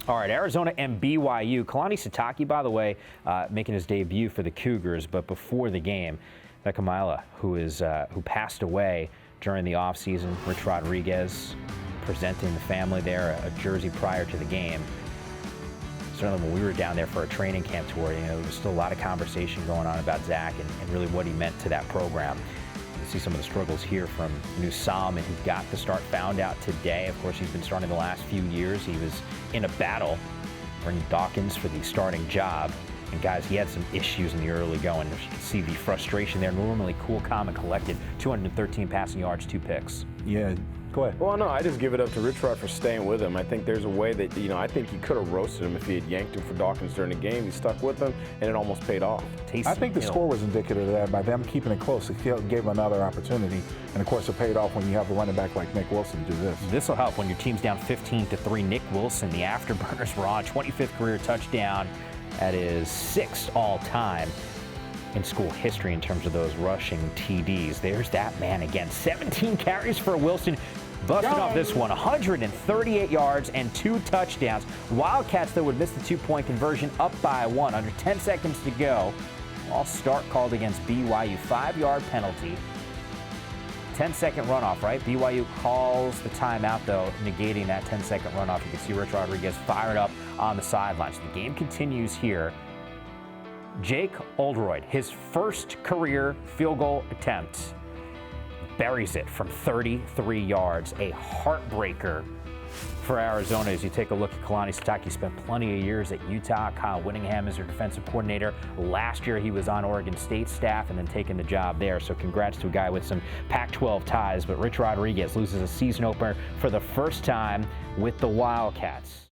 All right, Arizona and BYU. Kalani Sitake, by the way, making his debut for the Cougars, but before the game, Becca who passed away during the offseason. Rich Rodriguez presenting the family there a jersey prior to the game. Certainly when we were down there for a training camp tour, there was still a lot of conversation going on about Zach and really what he meant to that program. You see some of the struggles here from New Solomon, who got the start, found out today. Of course, he's been starting the last few years. He was in a battle bringing Dawkins for the starting job. And guys, he had some issues in the early going. You can see the frustration there. Normally cool, calm, and collected. 213 passing yards, 2 picks. Yeah. Go ahead. Well, no, I just give it up to Rich Rod for staying with him. I think there's a way that, I think he could have roasted him if he had yanked him for Dawkins during the game. He stuck with him, and it almost paid off. I think the score was indicative of that. By them keeping it close, it gave him another opportunity. And, of course, it paid off when you have a running back like Nick Wilson do this. This will help when your team's down 15-3. Nick Wilson, the afterburners, were on 25th career touchdown. That is 6th all-time in school history in terms of those rushing TDs. There's that man again. 17 carries for Wilson. Busting off this one, 138 yards and 2 touchdowns. Wildcats, though, would miss the 2-point conversion, up by 1. Under 10 seconds to go. All start called against BYU. 5-yard penalty. 10-second runoff, right? BYU calls the timeout, though, negating that 10-second runoff. You can see Rich Rodriguez fired up on the sidelines. The game continues here. Jake Oldroyd, his first career field goal attempt, buries it from 33 yards. A heartbreaker for Arizona as you take a look at Kalani Sitake. He spent plenty of years at Utah. Kyle Whittingham is their defensive coordinator. Last year he was on Oregon State staff and then taking the job there. So congrats to a guy with some Pac-12 ties. But Rich Rodriguez loses a season opener for the first time with the Wildcats.